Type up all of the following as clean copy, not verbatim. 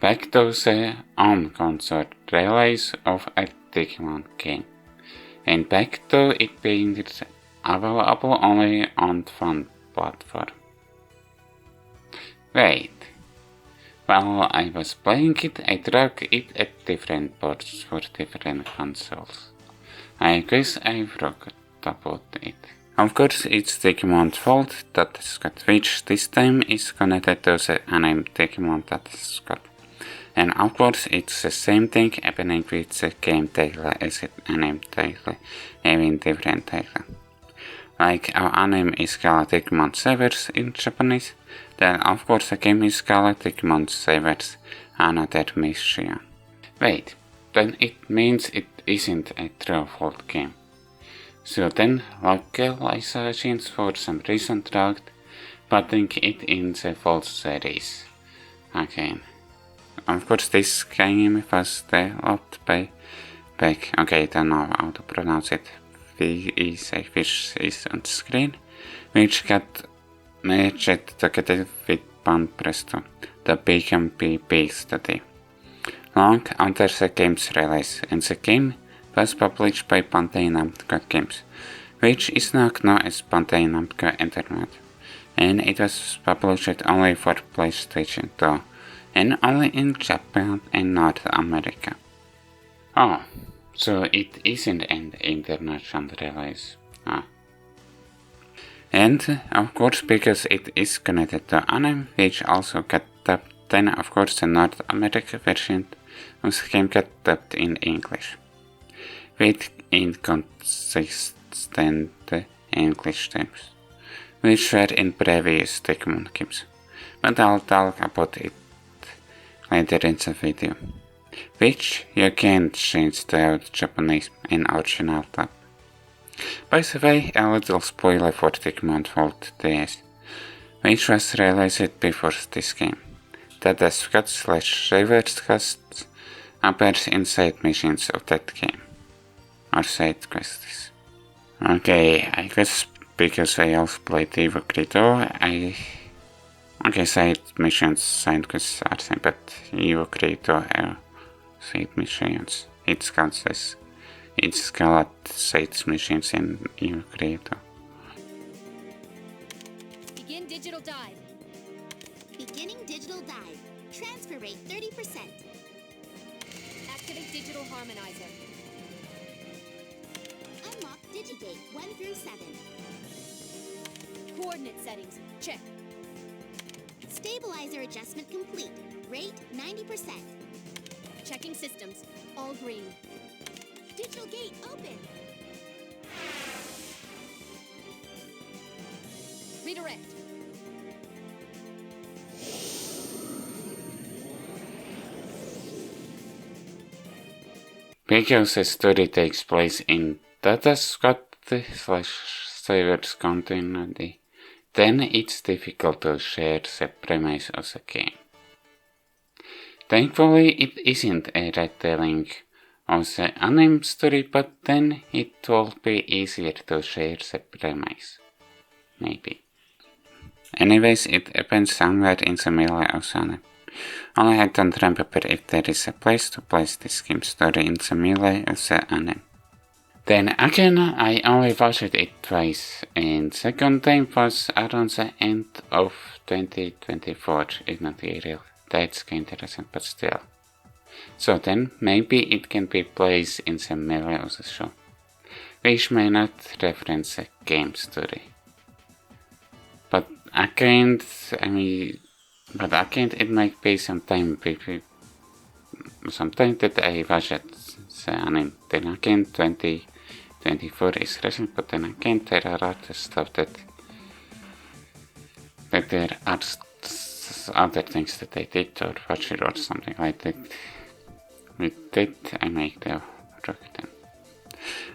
back to the on-console release of a Digimon game, and back to it being available only on one platform. Wait, while I was playing it, I tried it at different ports for different consoles. I guess I forgot about it. Of course, it's Digimon's fault that Squad, which this time is connected to the anime Digimon Data Squad. And of course, it's the same thing happening with the game title as the anime title, having different title. Like our anime is called Digimon Savers in Japanese, then of course the game is called Digimon Savers, another mission. Wait, then it means it isn't a true fault game. So then localizations for some reason tried putting it in the fault series. Again. Of course this game was developed by okay, I don't know how to pronounce it. Fish is on the screen, which got merged together with Presto, the BMPP study, long after the game's release, and the game was published by Bandai Namco Games, which is now known as Bandai Namco Entertainment, and it was published only for PlayStation 2, and only in Japan and North America. Oh, so it isn't an international release. And of course, because it is connected to anime, which also got dubbed, then of course the North American version of the game got dubbed in English, with inconsistent English terms, which were in previous Digimon games, but I'll talk about it later in the video, which you can change to Japanese in original dub. By the way, a little spoiler for Digimon World DS, which was released before this game. Data Squad / Savers cast appears in side missions of that game, or side quests. Okay, I guess because I also played Evo Credo, side missions, side quests are same, but Evo Credo are side missions. It's called side missions in Evo Credo. Begin digital dive. Beginning digital dive. Transfer rate 30%. Activate digital harmonizer. Unlock Digigate 1 through 7. Coordinate settings. Check. Stabilizer adjustment complete. Rate 90%. Checking systems. All green. Digital gate open. Redirect. Because the story takes place in Data Squad / Savers continuity, then it's difficult to share the premise of the game. Thankfully, it isn't a retelling of the anime story, but then it will be easier to share the premise. Maybe. Anyways, it happens somewhere in the middle of the anime. Only I don't remember if there is a place to place this game story in the middle of the anime. Then again, I only watched it twice, and second time was around the end of 2024, if not real. That's interesting, but still. So then, maybe it can be placed in the middle of the show, which may not reference the game story. But again, it might be some time that I watched the anime. Then again, 2024 is recent, but then again, there are other stuff that there are other things that I did or watched or something like that. With that, I make the rocket.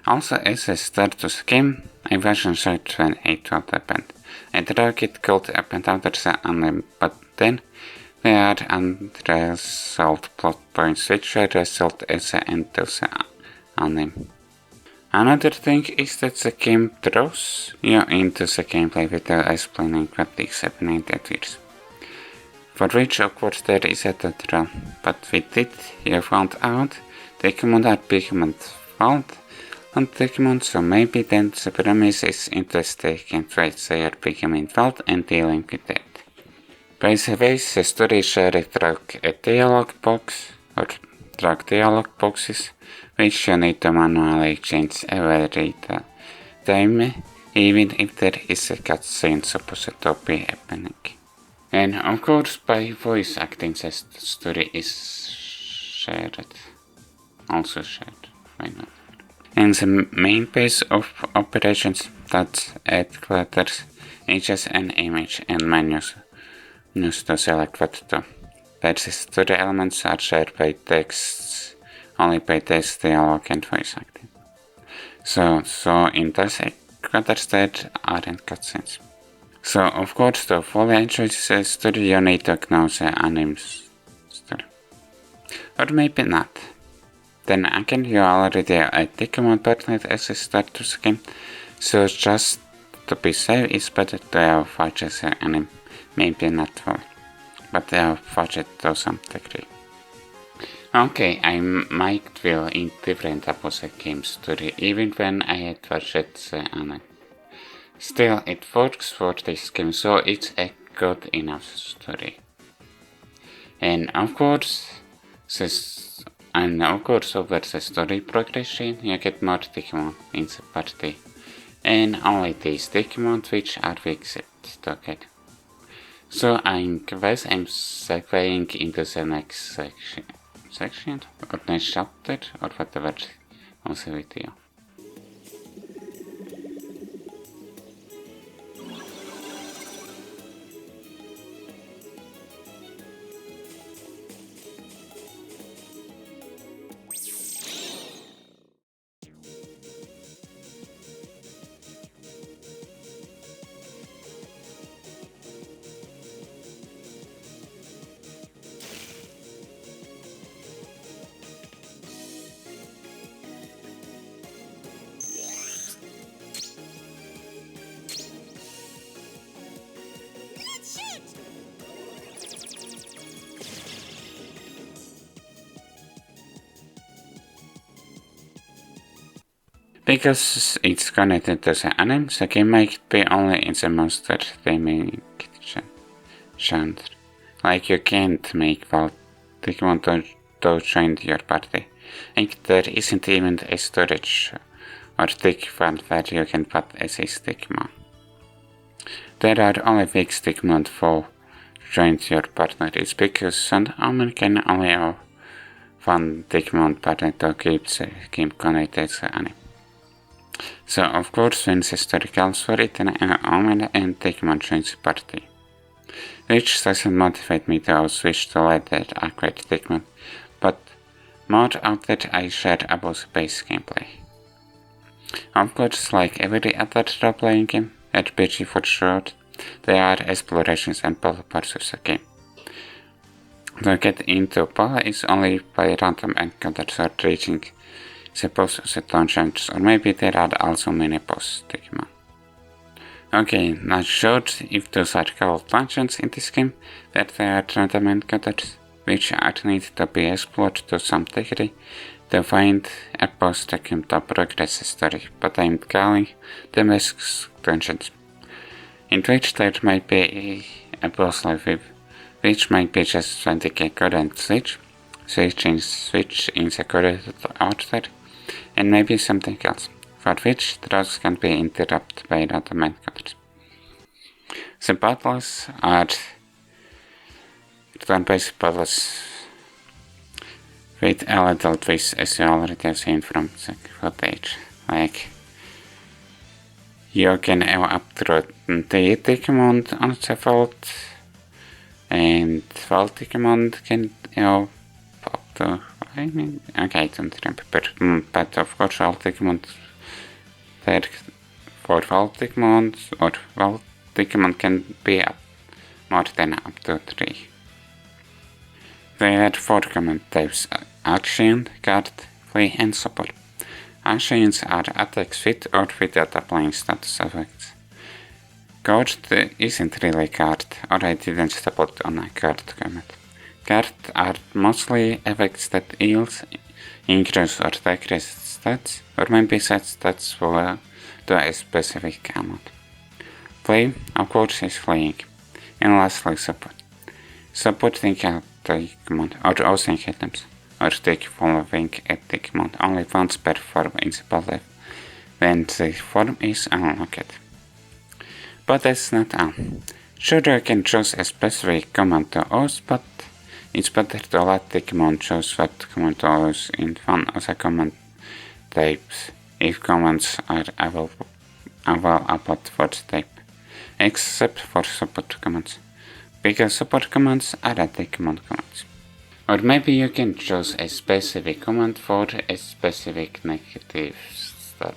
Also, as a start to the game, I wasn't sure when it would happen. I thought it could happen after the anime, but then there are unresolved plot points which were resolved at the end of the anime. Another thing is that the game draws you into the gameplay without explaining what is happening at first. for which of course there is a tutorial, but with it you found out Digimon are Digimon's fault and Digimon, so maybe then the premise is interesting and trace their Digimon fault and dealing with it. By the way, the story shared drag a dialogue box or drag dialogue boxes which you need to manually change every time, even if there is a cutscene supposed to be happening. And of course by voice acting the story is shared. Also shared, why not? And the main base of operations that add clutters, images and image and menus to select what to do. But the story elements are shared by texts, only by text, dialogue and voice acting. So in those clutters that aren't cutscenes. So of course to fully enjoy the story you need to know the anime story. Or maybe not. Then again you already have a Digimon partner as a start to the game, so just to be safe it's better to have watched the anime, maybe not full, but have watched it to some degree. Okay, I might feel indifferent about the game story even when I had watched the anime. Still, it works for this game, so it's a good enough story. And of course over the story progression, you get more Digimon in the party, and only these Digimon which are fixed together. So I guess I'm segueing into the next section, or next chapter, or whatever on the video. Let's shoot! Because it's connected to the anime, the game might be only in the monster theming genre. Like you can't make Digimon to join your party, and there isn't even a storage or dig file where you can put as a Digimon. There are only fixed Digimon who join your partner. It's because some Omen can only have one Digimon partner to keep the game connected to the anime. So of course when the story calls for it, an Omen and Digimon joins the party. Which doesn't motivate me to switch to later acquired Digimon, but more out that I share about the base gameplay. Of course, like every other role-playing game, RPG for short, there are explorations and puzzle parts of the game. To get into puzzle is only by random encounters or reaching the boss of the dungeons, or maybe there are also many boss Digimon. Okay, not sure if those are called dungeons in this game, that there are random encounters, which are needed to be explored to some degree to find a boss to progress the story, but I'm calling them as dungeons, in which there might be a boss level, which might be just finding a current switch in the correct order, and maybe something else, for which throws can be interrupted by random encounters. The battles are turn-based battles with a little twist, as you already have seen from the footage. Like, you can have up to 3 Digimon on the field, and 12 Digimon can have up to, I don't remember, but of course all Digimon, there for 12 Digimon, or 12 Digimon can be more than up to 3. There are 4 common types: Action, Guard, Flee and Support. Actions are attacks with or without applying status effects. Card isn't really card, or I didn't support on a card command. Cards are mostly effects that increase or decrease stats, or maybe set stats for to a specific amount. Play, of course, is playing. And lastly, support. Supporting a Digimon or using items, or following a Digimon only once per form in the battle when the form is unlocked. But that's not all. Sure, you can choose a specific command to use, but it's better to let Digimon choose what command to use in one of the command types, if commands are available for the type, except for support commands, because support commands are Digimon commands. Or maybe you can choose a specific command for a specific negative stat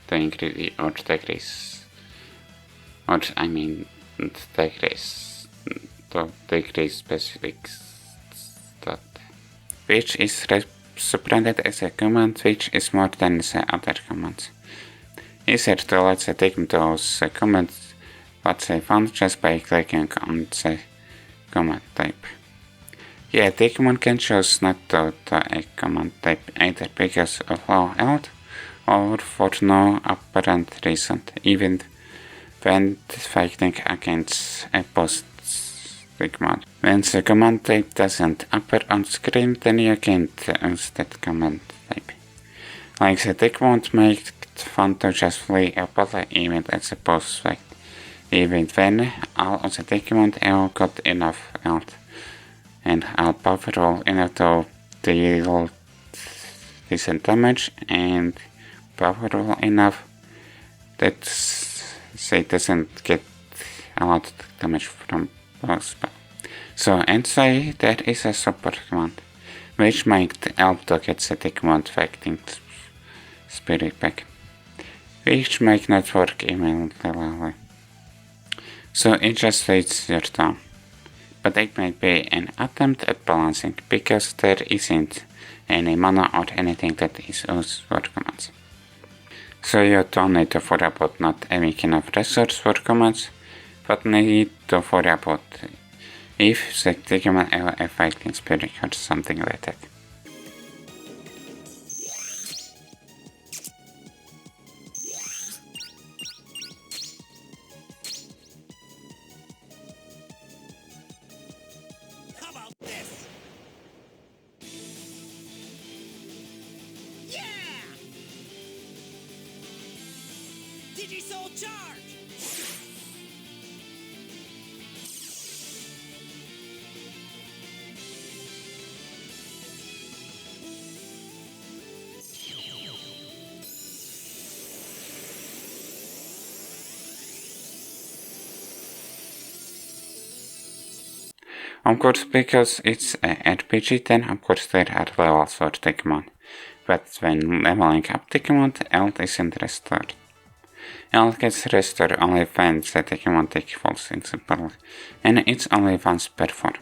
to increase or decrease. Or I mean, decrease specific stat, which is represented as a command which is more than the other commands. Easier to let the Digimon to use the command what they want just by clicking on the command type. Yeah, Digimon can choose not to a command type either because of low health or for no apparent reason, even when fighting against a post Digimon. When the command type doesn't appear on screen, then you can't use that command type. Like the Digimon make fun to just flee a battle even at the post fight, even when all of the Digimon have got enough health and are powerful enough to deal decent damage and powerful enough that they doesn't get a lot of damage from boss. So inside there is a support command, which might help to get the Digimon fighting spirit back, which might not work immediately. So it just wastes your time. But it might be an attempt at balancing, because there isn't any mana or anything that is used for commands. So you don't need to worry about not having enough resources for commands, but need to worry about if the Digimon have a fighting spirit or something like that. How about this? Yeah! Digisoul charge! Of course, because it's a RPG, then of course there are levels for Digimon, but when leveling up Digimon, health isn't restored. Health gets restored only when the Digimon falls in the battle, and it's only once per form.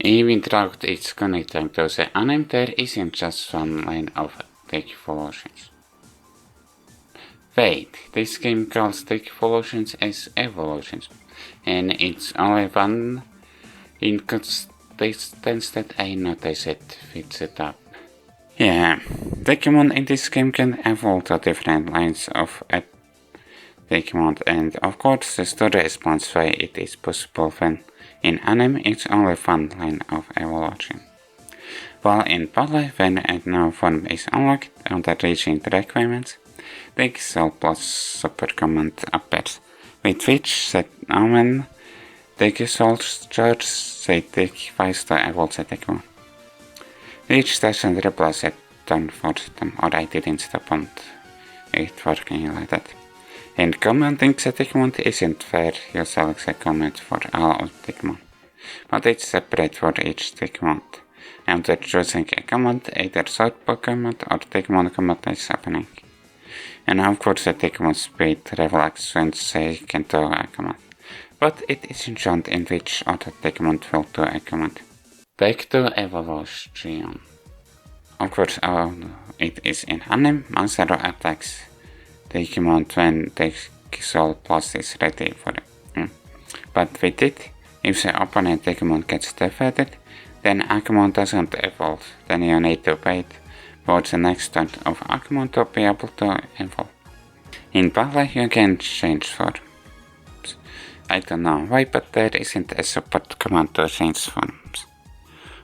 Even though it's connected to the anime, there isn't just one line of Digivolutions. Wait, this game calls Digivolutions as evolutions, and it's only one inconsistency that I noticed fits it up. Yeah, Digimon in this game can evolve to different lines of Digimon, and of course the story explains why it is possible when in anime it's only one line of evolution. While in battle, when a new form is unlocked under reaching the requirements, Digisoul plus super command appears, with which the Omen Digisoul charge the Digivice to evolve the Digimon. Which doesn't replace a turn for them, or I didn't stop on it working like that. And commanding the Digimon isn't fair, you select the command for all of Digimon, but it's separate for each Digimon. After choosing a command, either shortcut command or Digimon command is happening. And of course the Digimon speed reflects when they can do a command, but it isn't shown in which other Digimon will do a command. Back to evolution. Of course, it is in anime, Monstro attacks Digimon when they Soul Plus is ready for it. But with it, if the opponent Digimon gets defeated, then Agumon doesn't evolve, then you need to wait for the next turn of Agumon to be able to evolve. In battle you can change forms. I don't know why, but there isn't a support command to change forms.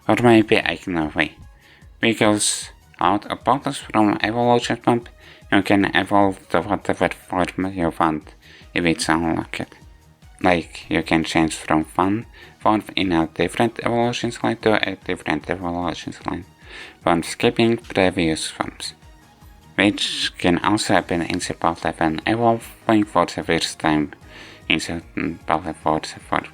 Or maybe I know why. Because out of battles from evolution pump, you can evolve to whatever form you want if it's unlocked. Like, you can change from one form in a different evolution line to a different evolution line, from skipping previous forms. Which can also happen in the battle when evolving for the first time in certain battle for the form.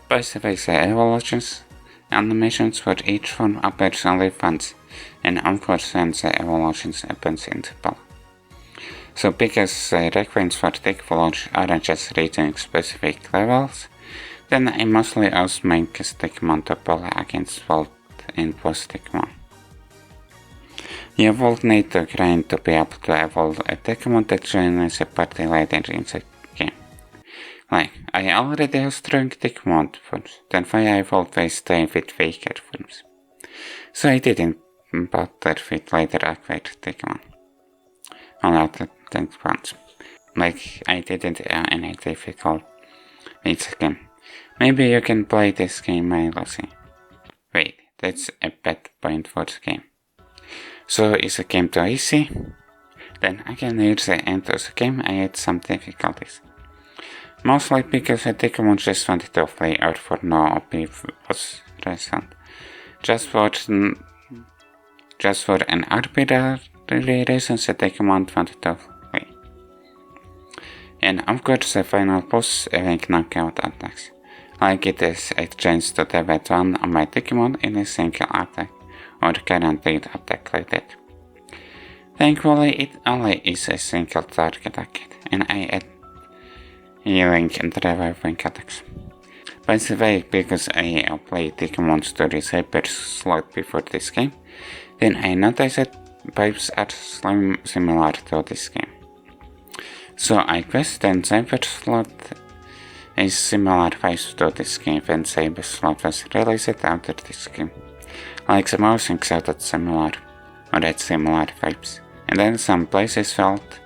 By the way, the evolutions animations for each form appears only once, and of course when the evolutions happens in the battle. So because the requirements for Digimon aren't just reaching specific levels, then I mostly also make Digimon to play against Volt in boss Digimon. You will need to grind to be able to evolve a Digimon that joins the party later in the game. Like, I already have strong Digimon forms, then why I always stay with weaker forms. So I didn't bother with later acquired Digimon. Only after 10 pounds. Like, I didn't have any difficult with the game. Maybe you can play this game mindlessly. Wait, that's a bad point for the game. So is the game too easy? Then again near the end of the game I had some difficulties. Mostly because the Digimon just wanted to play or for no OP was present. Just for an arbitrary reason the Digimon wanted to play. And of course the final boss having knockout attacks. Like it is a chance to defeat one of my Digimon in a single attack, or guaranteed attack like that. Thankfully it only is a single target attack, and I add healing and reviving attacks. By the way, because I played Digimon Story Savers slot before this game, then I noticed that vibes are similar to this game. So I guess then Savers slot is similar vibes to this game when Savers slot was released after this game. Like the motion sounded similar, or had similar vibes, and then some places felt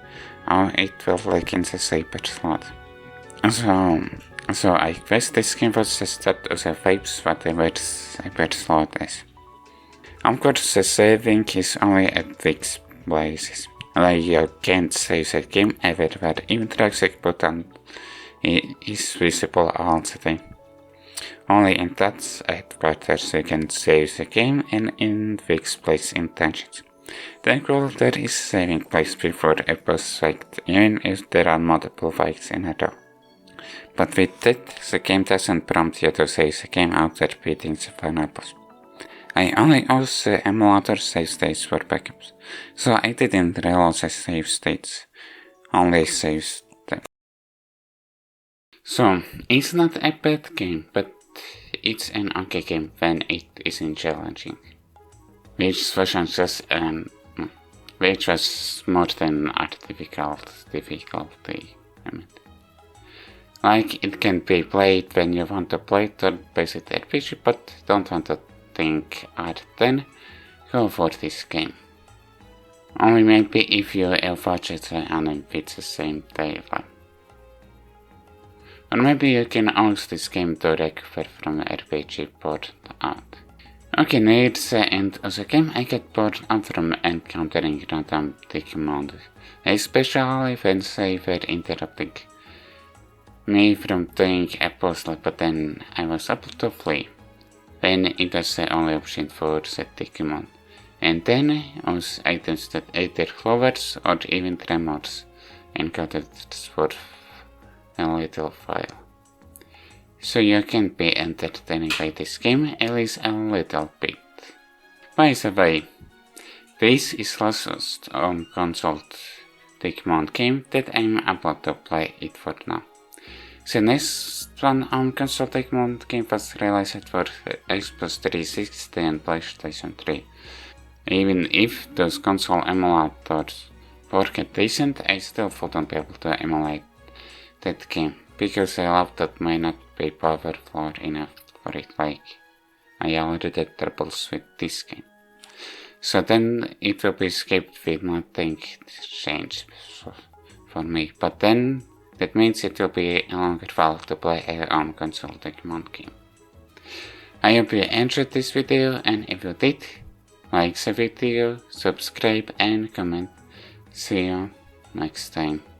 how it felt like in the Savers slot. So I guess this game was the start of the vibes whatever Savers slot is. Of course the saving is only at fixed places. Like you can't save the game everywhere, even the exit button is visible all the time. Only in that headquarters you can save the game and in fixed place intentions. Thankfully there is saving place before a boss fight, even if there are multiple fights in a row. But with that, the game doesn't prompt you to save the game after beating the final boss. I only use the emulator save states for backups, so I didn't reload the save states, only saves them. So, it's not a bad game, but it's an okay game when it isn't challenging. Which was more than artificial difficulty. Like, it can be played when you want to play turn-based RPG, but don't want to think hard, then go for this game. Only maybe if you have watched the anime with the same timeline. Or maybe you can use this game to recover from the RPG bored out. Okay, near the end of the game I get bored out from encountering random Digimon, especially when they were interrupting me from doing a puzzle, but then I was able to flee. Then it was the only option for the Digimon. And then use items that either flowers or even tremors encoded for a little while. So you can be entertained by this game at least a little bit. By the way, this is last on console Digimon game that I'm about to play it for now. The next one on console Digimon game was released for Xbox 360 and PlayStation 3. Even if those console emulators work at decent, I still wouldn't be able to emulate that game, because a laptop may not be powerful enough for it, like I already had troubles with this game. So then it will be skipped with nothing changed for me, but then that means it will be a longer while to play a on console Digimon game. I hope you enjoyed this video, and if you did, like the video, subscribe and comment. See you next time.